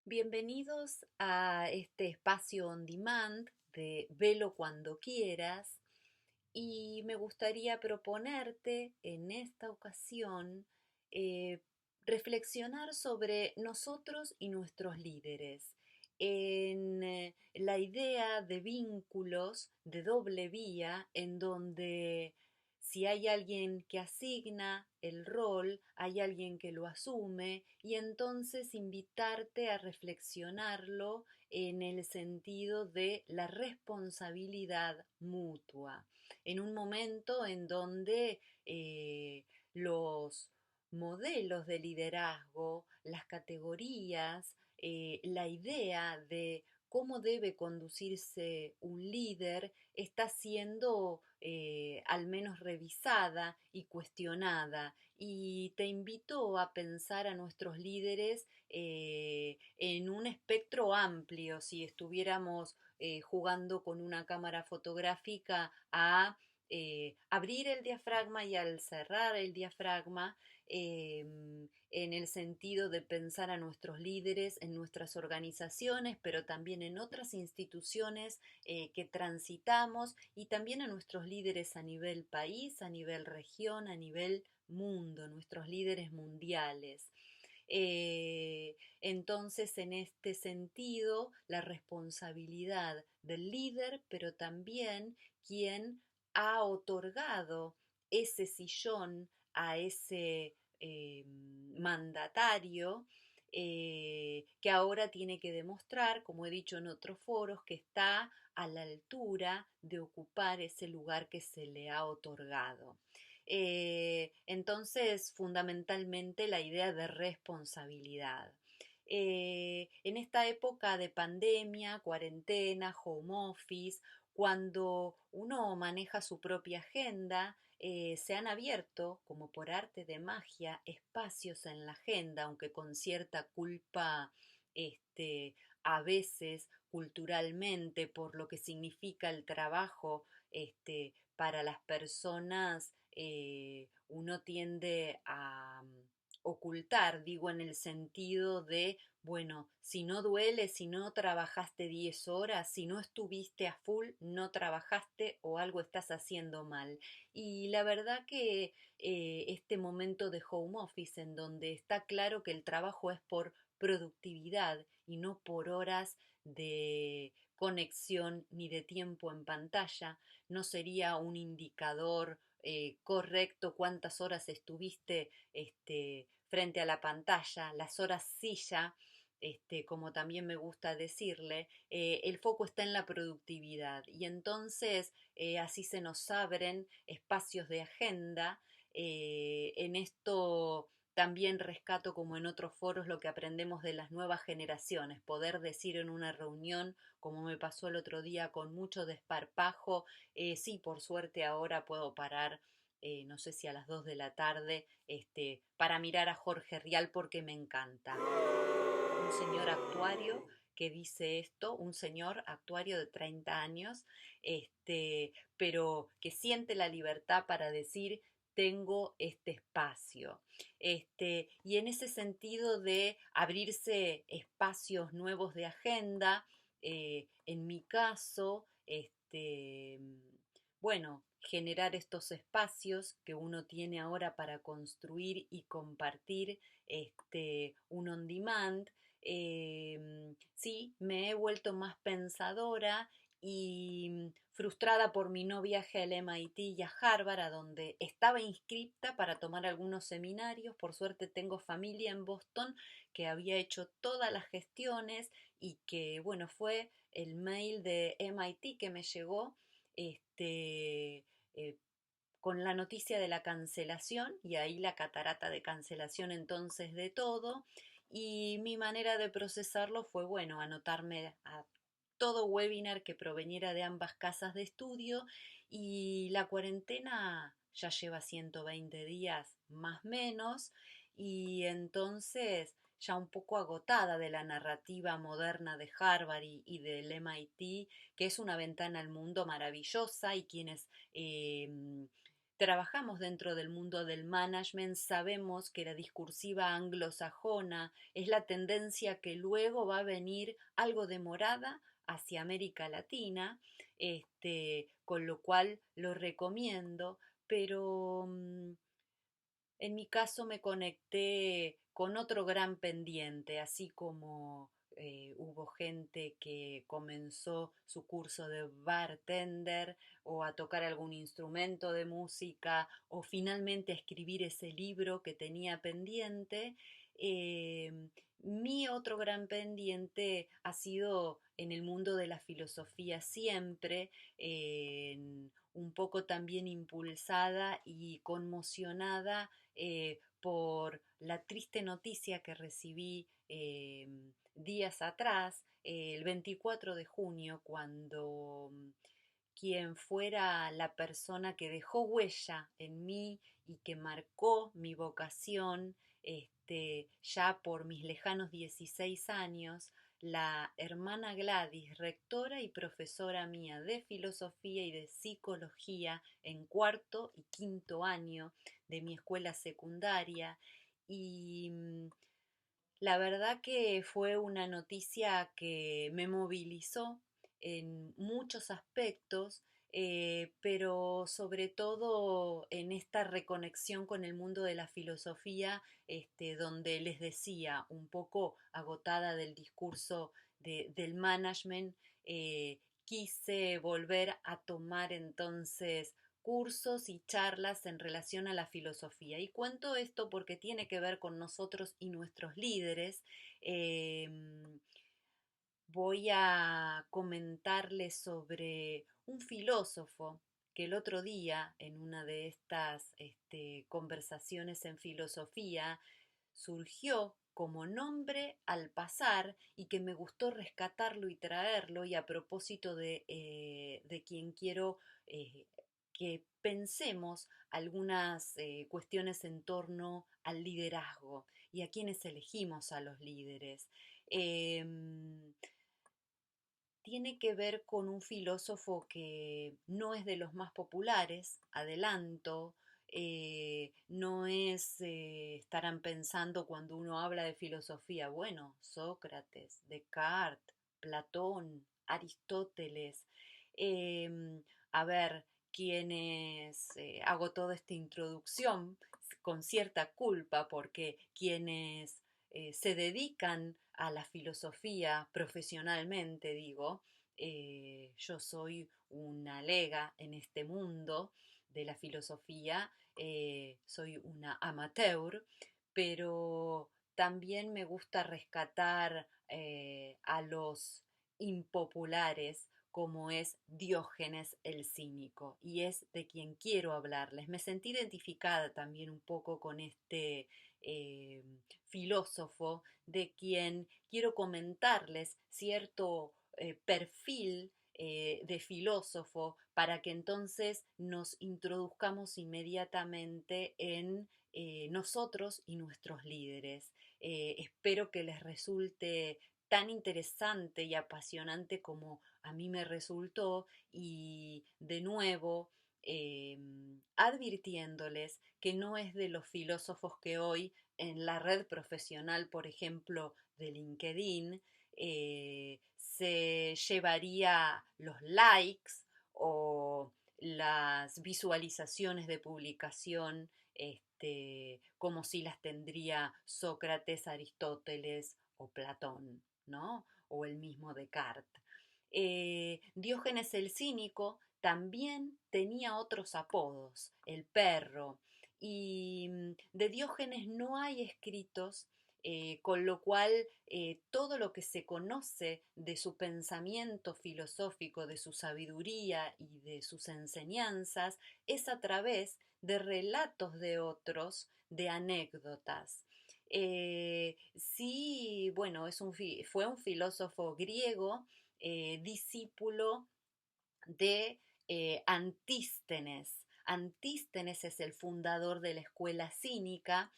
Bienvenidos a este espacio on demand de Velo cuando quieras y me gustaría proponerte en esta ocasión eh, reflexionar sobre nosotros y nuestros líderes, en la idea de vínculos de doble vía en donde si hay alguien que asigna el rol, hay alguien que lo asume y entonces invitarte a reflexionarlo en el sentido de la responsabilidad mutua en un momento en donde los modelos de liderazgo, las categorías, la idea de cómo debe conducirse un líder está siendo al menos revisada y cuestionada. Y te invito a pensar a nuestros líderes en un espectro amplio, si estuviéramos jugando con una cámara fotográfica a abrir el diafragma y al cerrar el diafragma, en el sentido de pensar a nuestros líderes en nuestras organizaciones, pero también en otras instituciones que transitamos y también a nuestros líderes a nivel país, a nivel región, a nivel mundo, nuestros líderes mundiales. Entonces, en este sentido, la responsabilidad del líder, pero también quien ha otorgado ese sillón a ese mandatario que ahora tiene que demostrar, como he dicho en otros foros, que está a la altura de ocupar ese lugar que se le ha otorgado. Entonces, fundamentalmente la idea de responsabilidad. En esta época de pandemia, cuarentena, home office, cuando uno maneja su propia agenda, se han abierto, como por arte de magia, espacios en la agenda, aunque con cierta culpa, a veces culturalmente, por lo que significa el trabajo, para las personas, uno tiende a ocultar, digo, en el sentido de, bueno, si no duele, si no trabajaste 10 horas, si no estuviste a full, no trabajaste o algo estás haciendo mal. Y la verdad que este momento de home office en donde está claro que el trabajo es por productividad y no por horas de conexión ni de tiempo en pantalla, no sería un indicador correcto cuántas horas estuviste frente a la pantalla, las horas silla, como también me gusta decirle, el foco está en la productividad y entonces así se nos abren espacios de agenda. En esto también rescato, como en otros foros, lo que aprendemos de las nuevas generaciones, poder decir en una reunión, como me pasó el otro día con mucho desparpajo, sí, por suerte ahora puedo parar, no sé si a las 2 de la tarde, para mirar a Jorge Rial porque me encanta. Un señor actuario que dice esto, un señor actuario de 30 años, pero que siente la libertad para decir tengo este espacio. Y en ese sentido de abrirse espacios nuevos de agenda, en mi caso, bueno, generar estos espacios que uno tiene ahora para construir y compartir un on demand. Sí, me he vuelto más pensadora y frustrada por mi no viaje al MIT y a Harvard, a donde estaba inscripta para tomar algunos seminarios. Por suerte tengo familia en Boston que había hecho todas las gestiones y que, bueno, fue el mail de MIT que me llegó eh, con la noticia de la cancelación y ahí la catarata de cancelación entonces de todo. Y mi manera de procesarlo fue, bueno, anotarme a todo webinar que proveniera de ambas casas de estudio y la cuarentena ya lleva 120 días más menos y entonces ya un poco agotada de la narrativa moderna de Harvard y del MIT, que es una ventana al mundo maravillosa y quienes trabajamos dentro del mundo del management, sabemos que la discursiva anglosajona es la tendencia que luego va a venir algo demorada hacia América Latina, con lo cual lo recomiendo, pero en mi caso me conecté con otro gran pendiente, así como hubo gente que comenzó su curso de bartender o a tocar algún instrumento de música o finalmente a escribir ese libro que tenía pendiente. eh, Mi otro gran pendiente ha sido en el mundo de la filosofía siempre, un poco también impulsada y conmocionada por la triste noticia que recibí días atrás, el 24 de junio, cuando quien fuera la persona que dejó huella en mí y que marcó mi vocación, ya por mis lejanos 16 años, la hermana Gladys, rectora y profesora mía de filosofía y de psicología en cuarto y quinto año de mi escuela secundaria. Y la verdad que fue una noticia que me movilizó en muchos aspectos, pero sobre todo en esta reconexión con el mundo de la filosofía, donde les decía, un poco agotada del discurso del management, quise volver a tomar entonces cursos y charlas en relación a la filosofía. Y cuento esto porque tiene que ver con nosotros y nuestros líderes. Eh, Voy a comentarles sobre un filósofo que el otro día, en una de estas conversaciones en filosofía, surgió como nombre al pasar y que me gustó rescatarlo y traerlo, y a propósito de quien quiero que pensemos algunas cuestiones en torno al liderazgo y a quienes elegimos a los líderes. Em, Tiene que ver con un filósofo que no es de los más populares, adelanto, no es, estarán pensando cuando uno habla de filosofía, bueno, Sócrates, Descartes, Platón, Aristóteles. em, a ver, quienes, hago toda esta introducción con cierta culpa porque quienes se dedican a la filosofía profesionalmente, digo, yo soy una lega en este mundo de la filosofía, soy una amateur, pero también me gusta rescatar a los impopulares como es Diógenes el Cínico, y es de quien quiero hablarles. Me sentí identificada también un poco con este eh, filósofo de quien quiero comentarles cierto perfil de filósofo para que entonces nos introduzcamos inmediatamente en nosotros y nuestros líderes. Espero que les resulte tan interesante y apasionante como a mí me resultó, y de nuevo advirtiéndoles que no es de los filósofos que hoy en la red profesional, por ejemplo, de LinkedIn, se llevaría los likes o las visualizaciones de publicación, como si las tendría Sócrates, Aristóteles o Platón, ¿no? O el mismo Descartes. Diógenes el Cínico también tenía otros apodos, el perro, y de Diógenes no hay escritos, con lo cual todo lo que se conoce de su pensamiento filosófico, de su sabiduría y de sus enseñanzas es a través de relatos de otros, de anécdotas. Sí, bueno, fue un filósofo griego, discípulo de Antístenes. Antístenes es el fundador de la escuela cínica,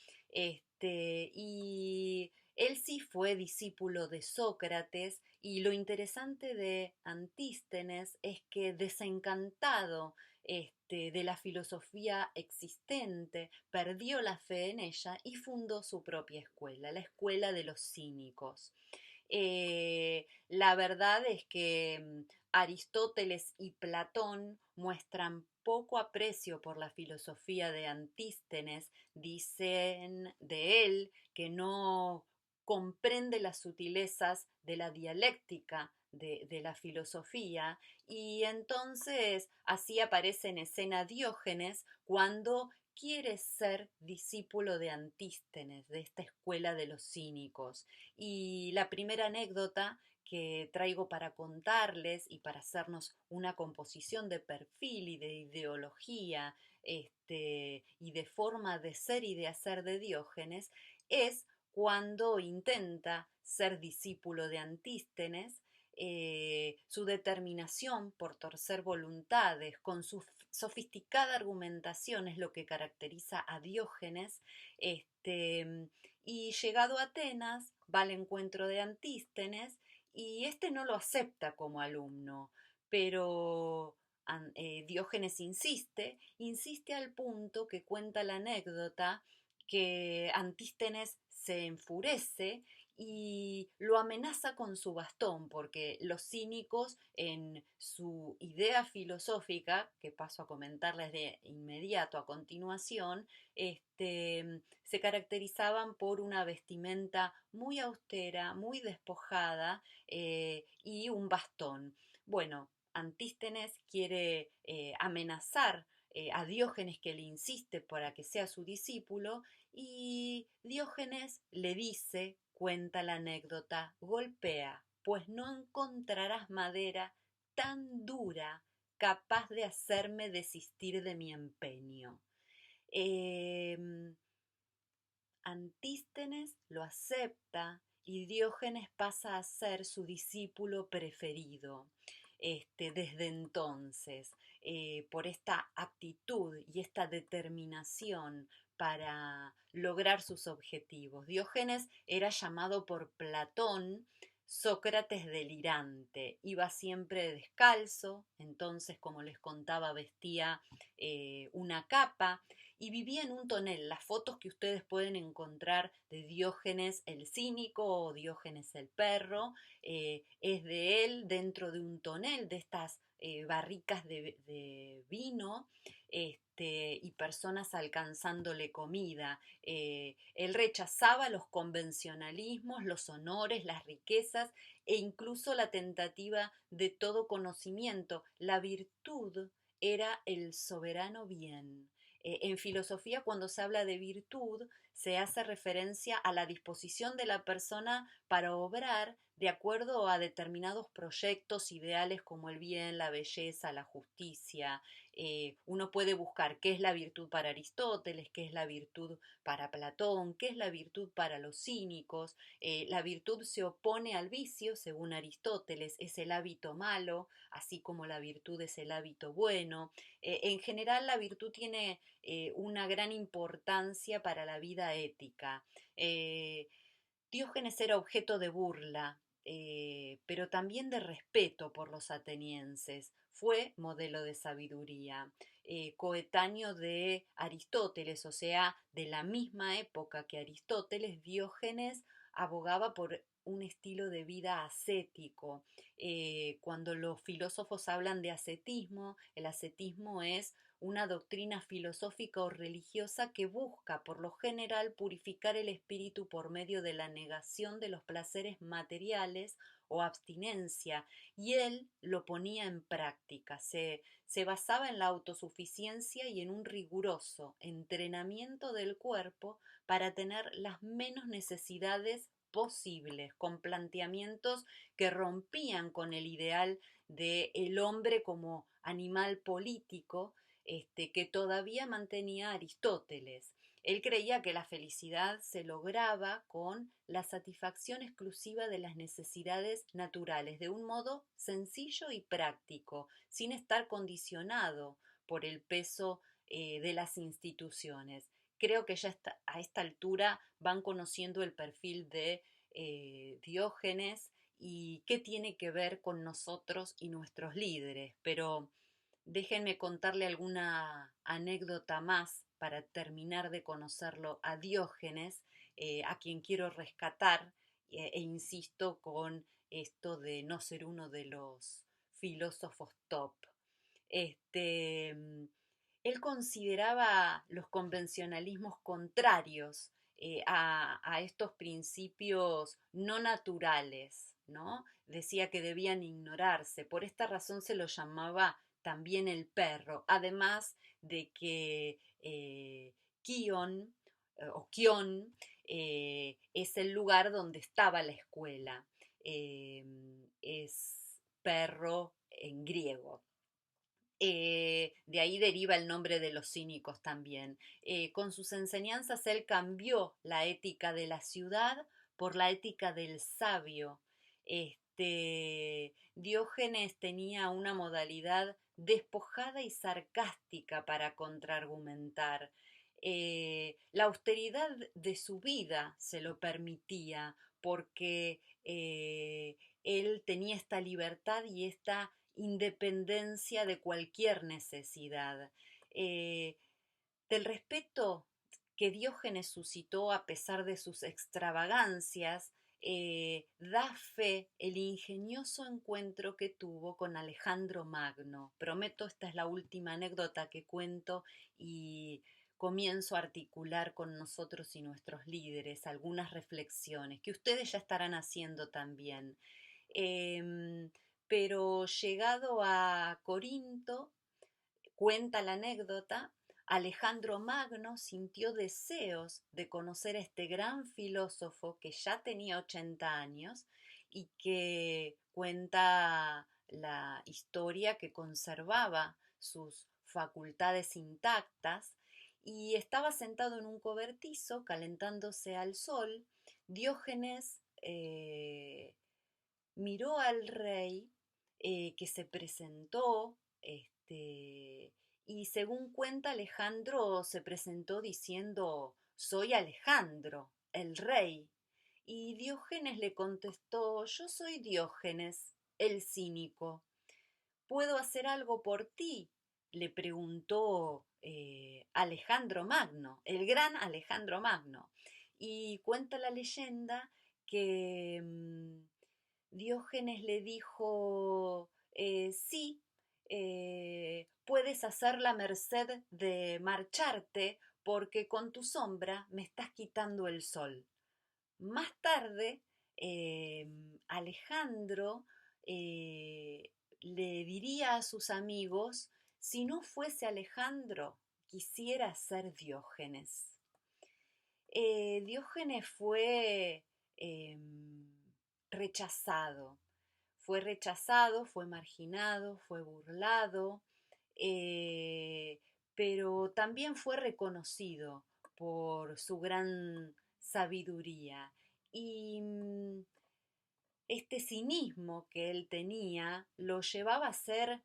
y él sí fue discípulo de Sócrates, y lo interesante de Antístenes es que desencantado de la filosofía existente, perdió la fe en ella y fundó su propia escuela, la escuela de los cínicos. La verdad es que Aristóteles y Platón muestran poco aprecio por la filosofía de Antístenes, dicen de él que no comprende las sutilezas de la dialéctica de la filosofía, y entonces así aparece en escena Diógenes cuando quiere ser discípulo de Antístenes, de esta escuela de los cínicos. Y la primera anécdota que traigo para contarles y para hacernos una composición de perfil y de ideología, y de forma de ser y de hacer de Diógenes es cuando intenta ser discípulo de Antístenes. Su determinación por torcer voluntades, con su sofisticada argumentación es lo que caracteriza a Diógenes. Y llegado a Atenas, va al encuentro de Antístenes y este no lo acepta como alumno, pero Diógenes insiste al punto que cuenta la anécdota que Antístenes se enfurece y lo amenaza con su bastón, porque los cínicos en su idea filosófica, que paso a comentarles de inmediato a continuación, se caracterizaban por una vestimenta muy austera, muy despojada, y un bastón. Bueno, Antístenes quiere amenazar a Diógenes, que le insiste para que sea su discípulo, y Diógenes le dice, cuenta la anécdota, golpea, pues no encontrarás madera tan dura capaz de hacerme desistir de mi empeño. Eh, Antístenes lo acepta y Diógenes pasa a ser su discípulo preferido. Desde entonces, por esta aptitud y esta determinación para lograr sus objetivos. Diógenes era llamado por Platón Sócrates delirante, iba siempre descalzo, entonces, como les contaba, vestía una capa y vivía en un tonel. Las fotos que ustedes pueden encontrar de Diógenes el cínico o Diógenes el perro, es de él dentro de un tonel, de estas barricas de vino, y personas alcanzándole comida. Él rechazaba los convencionalismos, los honores, las riquezas e incluso la tentativa de todo conocimiento. La virtud era el soberano bien. En filosofía, cuando se habla de virtud, se hace referencia a la disposición de la persona para obrar de acuerdo a determinados proyectos ideales como el bien, la belleza, la justicia. Uno puede buscar qué es la virtud para Aristóteles, qué es la virtud para Platón, qué es la virtud para los cínicos. La virtud se opone al vicio, según Aristóteles, es el hábito malo, así como la virtud es el hábito bueno. En general, la virtud tiene una gran importancia para la vida ética. Diógenes era objeto de burla, pero también de respeto por los atenienses. Fue modelo de sabiduría, coetáneo de Aristóteles, o sea, de la misma época que Aristóteles. Diógenes abogaba por un estilo de vida ascético. Cuando los filósofos hablan de ascetismo, el ascetismo es una doctrina filosófica o religiosa que busca, por lo general, purificar el espíritu por medio de la negación de los placeres materiales o abstinencia, y él lo ponía en práctica. Se basaba en la autosuficiencia y en un riguroso entrenamiento del cuerpo para tener las menos necesidades posibles, con planteamientos que rompían con el ideal de el hombre como animal político, que todavía mantenía Aristóteles. Él creía que la felicidad se lograba con la satisfacción exclusiva de las necesidades naturales, de un modo sencillo y práctico, sin estar condicionado por el peso de las instituciones. Creo que ya a esta altura van conociendo el perfil de Diógenes y qué tiene que ver con nosotros y nuestros líderes, pero Déjenme contarle alguna anécdota más para terminar de conocerlo a Diógenes, a quien quiero rescatar, e insisto con esto de no ser uno de los filósofos top. Este, él consideraba los convencionalismos contrarios a estos principios no naturales, ¿no? Decía que debían ignorarse. Por esta razón se lo llamaba también el perro, además de que Kion o Kion es el lugar donde estaba la escuela. Es perro en griego. De ahí deriva el nombre de los cínicos también. Con sus enseñanzas él cambió la ética de la ciudad por la ética del sabio. Diógenes tenía una modalidad despojada y sarcástica para contraargumentar. La austeridad de su vida se lo permitía porque él tenía esta libertad y esta independencia de cualquier necesidad. Eh, del respeto que Diógenes suscitó a pesar de sus extravagancias, da fe el ingenioso encuentro que tuvo con Alejandro Magno. Prometo, esta es la última anécdota que cuento y comienzo a articular con nosotros y nuestros líderes algunas reflexiones que ustedes ya estarán haciendo también. Em, pero llegado a Corinto, cuenta la anécdota, Alejandro Magno sintió deseos de conocer a este gran filósofo que ya tenía 80 años y que cuenta la historia que conservaba sus facultades intactas y estaba sentado en un cobertizo calentándose al sol. Diógenes miró al rey que se presentó, y según cuenta Alejandro se presentó diciendo, soy Alejandro, el rey. Y Diógenes le contestó, yo soy Diógenes, el cínico. ¿Puedo hacer algo por ti? Le preguntó Alejandro Magno, el gran Alejandro Magno. Y cuenta la leyenda que Diógenes le dijo, sí, puedes hacer la merced de marcharte porque con tu sombra me estás quitando el sol. Más tarde, Alejandro le diría a sus amigos, si no fuese Alejandro, quisiera ser Diógenes. Diógenes eh, rechazado, fue marginado, fue burlado, eh, pero también fue reconocido por su gran sabiduría. Y este cinismo que él tenía lo llevaba a ser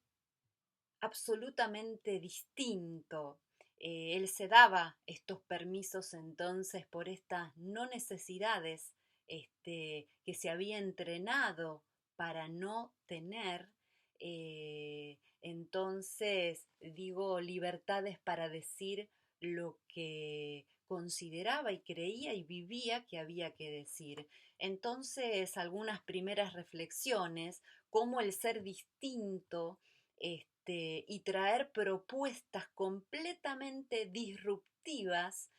absolutamente distinto. Él se daba estos permisos entonces por estas no necesidades que se había entrenado para no tener. Entonces digo libertades para decir lo que consideraba y creía y vivía que había que decir. Entonces algunas primeras reflexiones, cómo el ser distinto y traer propuestas completamente disruptivas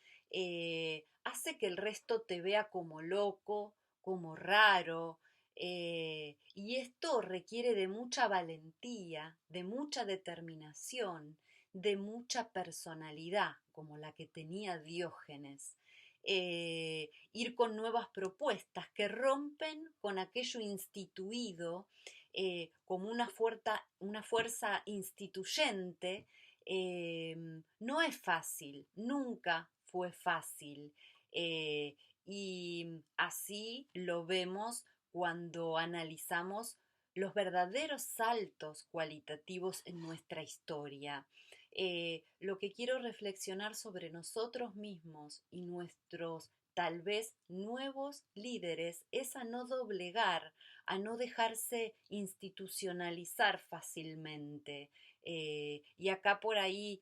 hace que el resto te vea como loco, como raro, y esto requiere de mucha valentía, de mucha determinación, de mucha personalidad, como la que tenía Diógenes. Ir con nuevas propuestas que rompen con aquello instituido como una fuerza instituyente, no es fácil, nunca fue fácil. eh, y así lo vemos cuando analizamos los verdaderos saltos cualitativos en nuestra historia. Lo que quiero reflexionar sobre nosotros mismos y nuestros tal vez nuevos líderes es a no doblegar a no dejarse institucionalizar fácilmente. Y acá por ahí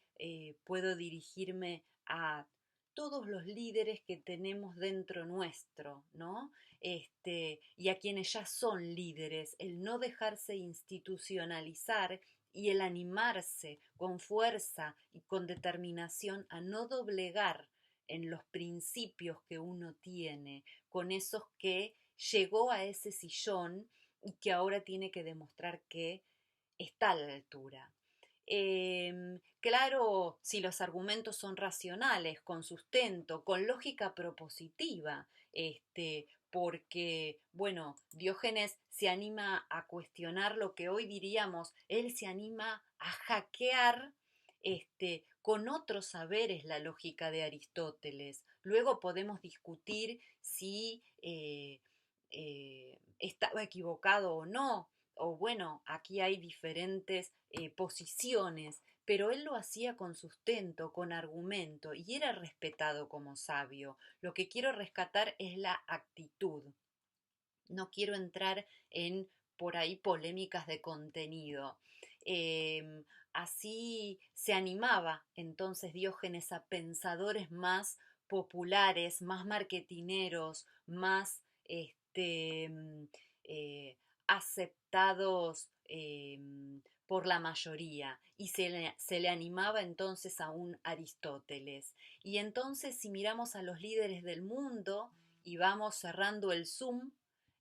puedo dirigirme a todos los líderes que tenemos dentro nuestro, ¿no? Y a quienes ya son líderes, el no dejarse institucionalizar y el animarse con fuerza y con determinación a no doblegar en los principios que uno tiene, con esos que llegó a ese sillón y que ahora tiene que demostrar que está a la altura. Claro, si los argumentos son racionales, con sustento, con lógica propositiva, porque, bueno, Diógenes se anima a cuestionar lo que hoy diríamos, él se anima a hackear con otros saberes la lógica de Aristóteles. Luego podemos discutir si estaba equivocado o no, o bueno, aquí hay diferentes posiciones, pero él lo hacía con sustento, con argumento, y era respetado como sabio. Lo que quiero rescatar es la actitud. No quiero entrar en por ahí polémicas de contenido. Así se animaba entonces Diógenes a pensadores más populares, más marketineros, más aceptados por la mayoría y se le animaba entonces a un Aristóteles. Y entonces si miramos a los líderes del mundo y vamos cerrando el zoom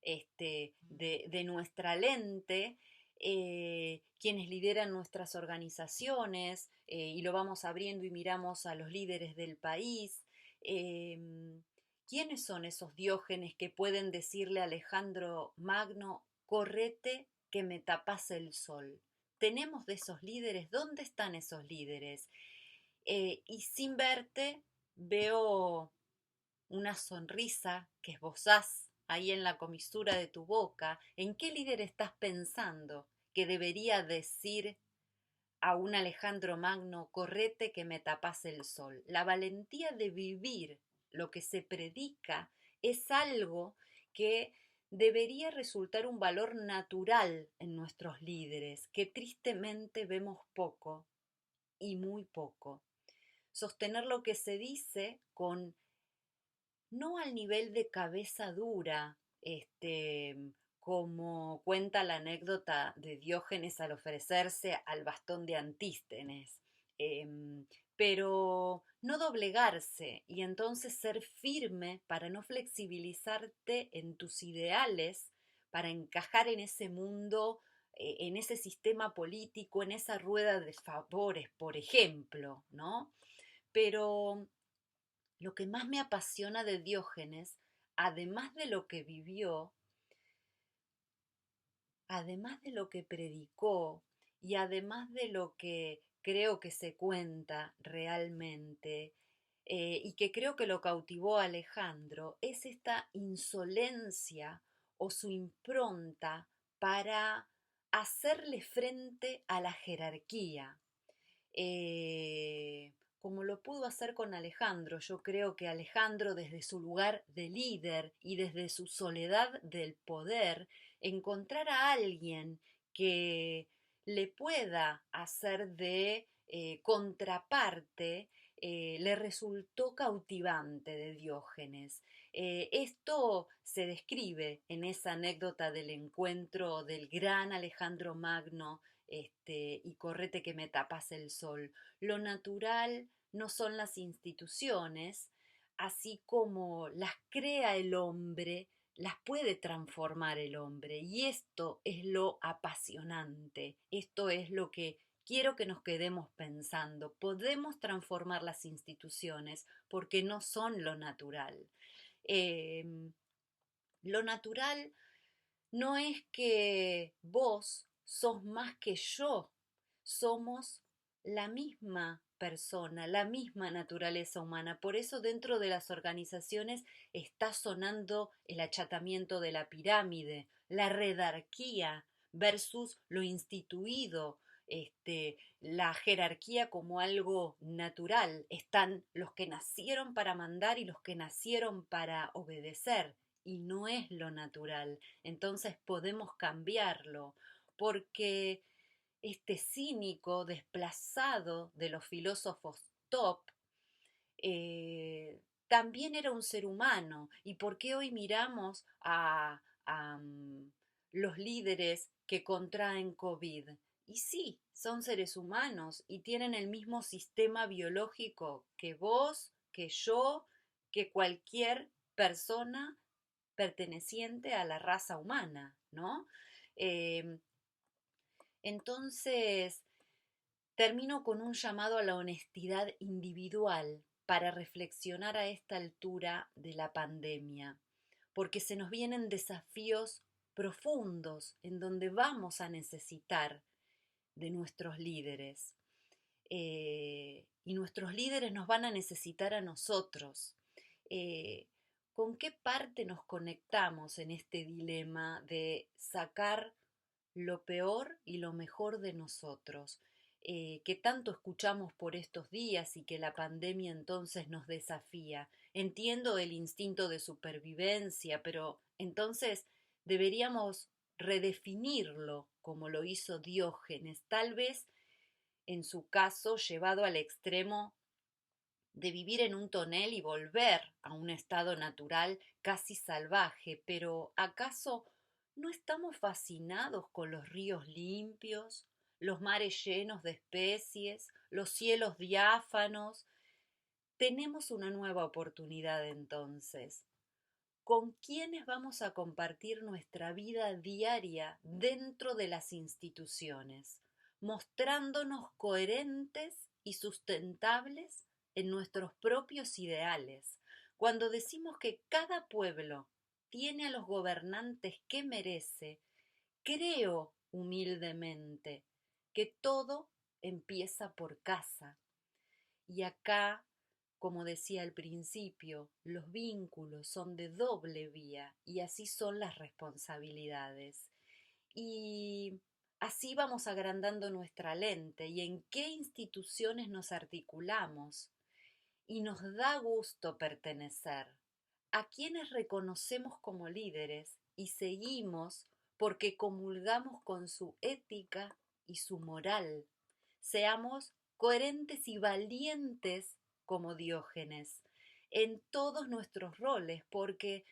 de nuestra lente, quienes lideran nuestras organizaciones, y lo vamos abriendo y miramos a los líderes del país. ¿Quiénes son esos Diógenes que pueden decirle a Alejandro Magno, correte que me tapas el sol? ¿Tenemos de esos líderes? ¿Dónde están esos líderes? Y sin verte veo una sonrisa que esbozás ahí en la comisura de tu boca. ¿En qué líder estás pensando que debería decir a un Alejandro Magno, correte que me tapas el sol? La valentía de vivir lo que se predica es algo que debería resultar un valor natural en nuestros líderes, que tristemente vemos poco y muy poco. Sostener lo que se dice con no al nivel de cabeza dura, como cuenta la anécdota de Diógenes al ofrecerse al bastón de Antístenes, pero no doblegarse y entonces ser firme para no flexibilizarte en tus ideales, para encajar en ese mundo, en ese sistema político, en esa rueda de favores, por ejemplo, ¿no? Pero lo que más me apasiona de Diógenes, además de lo que vivió, además de lo que predicó y además de lo que creo que se cuenta realmente, y que creo que lo cautivó a Alejandro, es esta insolencia o su impronta para hacerle frente a la jerarquía, como lo pudo hacer con Alejandro. Yo creo que Alejandro, desde su lugar de líder y desde su soledad del poder, encontrar a alguien que le pueda hacer de contraparte, le resultó cautivante de Diógenes. Esto se describe en esa anécdota del encuentro del gran Alejandro Magno, y correte que me tapas el sol. Lo natural no son las instituciones, así como las crea el hombre, las puede transformar el hombre. Y esto es lo apasionante, esto es lo que quiero que nos quedemos pensando. Podemos transformar las instituciones porque no son lo natural. Eh, lo natural no es que vos sos más que yo, somos la misma persona, la misma naturaleza humana. Por eso dentro de las organizaciones está sonando el achatamiento de la pirámide, la redarquía versus lo instituido, la jerarquía como algo natural. Están los que nacieron para mandar y los que nacieron para obedecer. y no es lo natural. Entonces podemos cambiarlo, porque este cínico desplazado de los filósofos top también era un ser humano. ¿Y por qué hoy miramos a los líderes que contraen COVID? Y sí, son seres humanos y tienen el mismo sistema biológico que vos, que yo, que cualquier persona perteneciente a la raza humana, ¿no? Eh, entonces, termino con un llamado a la honestidad individual para reflexionar a esta altura de la pandemia, porque se nos vienen desafíos profundos en donde vamos a necesitar de nuestros líderes. Y nuestros líderes nos van a necesitar a nosotros. Eh, ¿Con qué parte nos conectamos en este dilema de sacar lo peor y lo mejor de nosotros, que tanto escuchamos por estos días y que la pandemia entonces nos desafía? Entiendo el instinto de supervivencia, pero entonces deberíamos redefinirlo como lo hizo Diógenes, tal vez en su caso llevado al extremo de vivir en un tonel y volver a un estado natural casi salvaje, pero ¿acaso no estamos fascinados con los ríos limpios, los mares llenos de especies, los cielos diáfanos? Tenemos una nueva oportunidad entonces. ¿Con quiénes vamos a compartir nuestra vida diaria dentro de las instituciones, mostrándonos coherentes y sustentables en nuestros propios ideales? Cuando decimos que cada pueblo tiene a los gobernantes que merece, creo humildemente que todo empieza por casa. Y acá, como decía al principio, los vínculos son de doble vía y así son las responsabilidades. Y así vamos agrandando nuestra lente y en qué instituciones nos articulamos. Y nos da gusto pertenecer. A quienes reconocemos como líderes y seguimos porque comulgamos con su ética y su moral. Seamos coherentes y valientes como Diógenes en todos nuestros roles, porque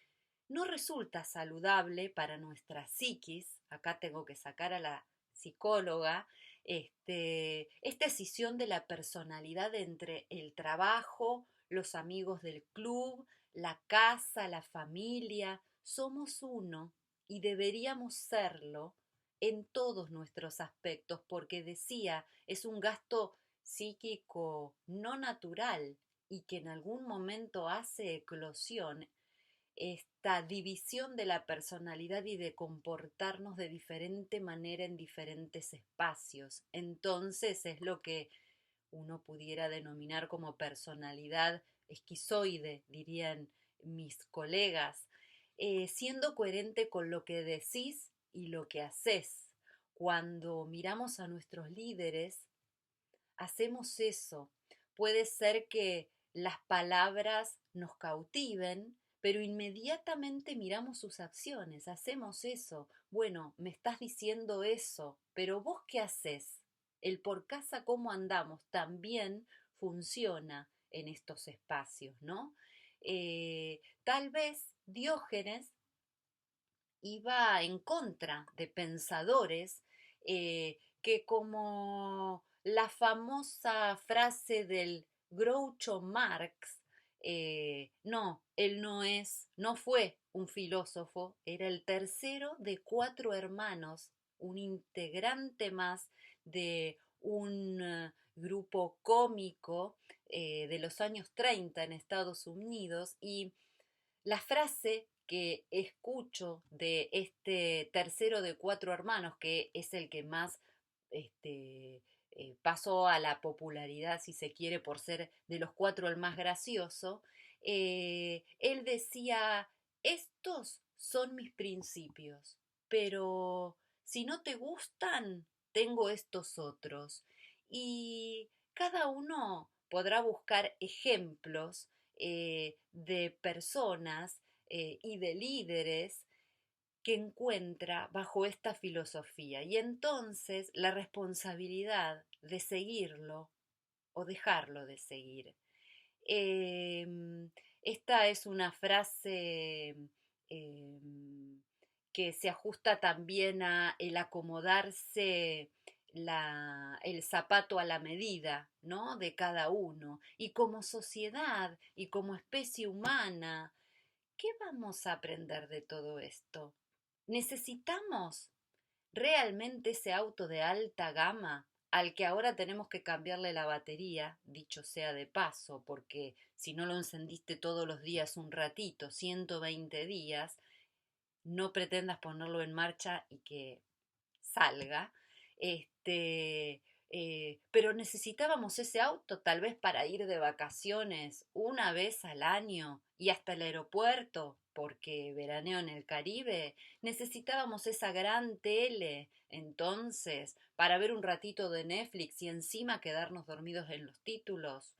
no resulta saludable para nuestra psiquis, acá tengo que sacar a la psicóloga, esta escisión de la personalidad entre el trabajo, los amigos del club, la casa, la familia. Somos uno y deberíamos serlo en todos nuestros aspectos, porque decía, es un gasto psíquico no natural y que en algún momento hace eclosión esta división de la personalidad y de comportarnos de diferente manera en diferentes espacios. Entonces es lo que uno pudiera denominar como personalidad esquizoide, dirían mis colegas, siendo coherente con lo que decís y lo que haces. Cuando miramos a nuestros líderes, hacemos eso. Puede ser que las palabras nos cautiven, pero inmediatamente miramos sus acciones, hacemos eso. Bueno, me estás diciendo eso, pero vos qué haces. El por casa cómo andamos también funciona en estos espacios, ¿no? Tal vez Diógenes iba en contra de pensadores que, como la famosa frase del Groucho Marx, no, él no fue un filósofo, era el tercero de cuatro hermanos, un integrante más de un grupo cómico de los años 30 en Estados Unidos. Y la frase que escucho de este tercero de cuatro hermanos, que es el que más pasó a la popularidad, si se quiere, por ser de los cuatro el más gracioso, él decía, estos son mis principios, pero si no te gustan, tengo estos otros. Y cada uno podrá buscar ejemplos de personas y de líderes que encuentra bajo esta filosofía. Y entonces la responsabilidad de seguirlo o dejarlo de seguir. Esta es una frase em, que se ajusta también a el acomodarse el zapato a la medida, ¿no? De cada uno. Y como sociedad y como especie humana, ¿qué vamos a aprender de todo esto? ¿Necesitamos realmente ese auto de alta gama al que ahora tenemos que cambiarle la batería, dicho sea de paso, porque si no lo encendiste todos los días un ratito, 120 días, no pretendas ponerlo en marcha y que salga? Pero necesitábamos ese auto tal vez para ir de vacaciones una vez al año y hasta el aeropuerto, porque veraneo en el Caribe. Necesitábamos esa gran tele, entonces, para ver un ratito de Netflix y encima quedarnos dormidos en los títulos.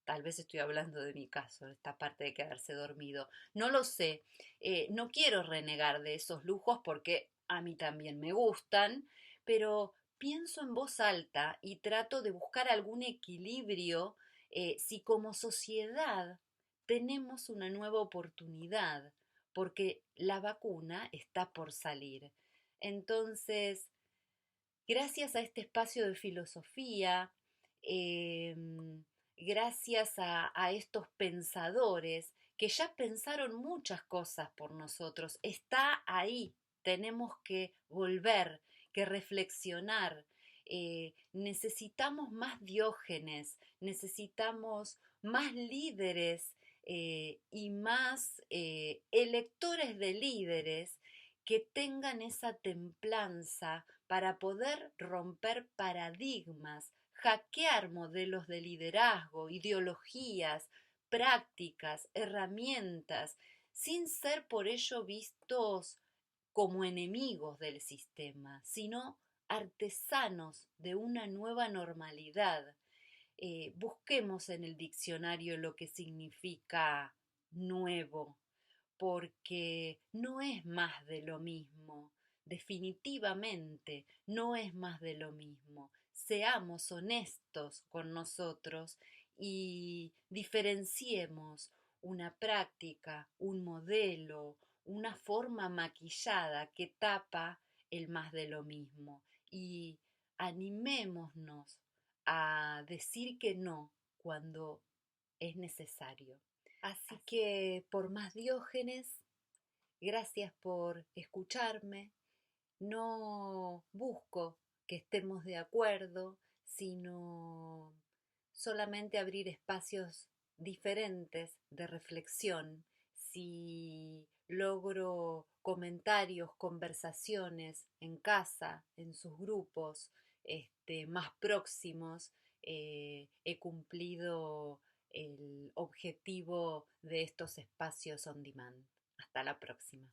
Tal vez estoy hablando de mi caso, esta parte de quedarse dormido. No lo sé. No quiero renegar de esos lujos porque a mí también me gustan, pero pienso en voz alta y trato de buscar algún equilibrio si como sociedad tenemos una nueva oportunidad, porque la vacuna está por salir. Entonces, gracias a este espacio de filosofía, gracias a estos pensadores que ya pensaron muchas cosas por nosotros, está ahí, tenemos que volver, que reflexionar. Necesitamos más Diógenes, necesitamos más líderes y más electores de líderes que tengan esa templanza para poder romper paradigmas, hackear modelos de liderazgo, ideologías, prácticas, herramientas, sin ser por ello vistos como enemigos del sistema, sino artesanos de una nueva normalidad. Busquemos en el diccionario lo que significa nuevo, porque no es más de lo mismo, definitivamente no es más de lo mismo. Seamos honestos con nosotros y diferenciemos una práctica, un modelo, una forma maquillada que tapa el más de lo mismo y animémonos a decir que no cuando es necesario. Así que por más Diógenes, gracias por escucharme. No busco que estemos de acuerdo, sino solamente abrir espacios diferentes de reflexión. Si logro comentarios, conversaciones en casa, en sus grupos más próximos, he cumplido el objetivo de estos espacios on demand. Hasta la próxima.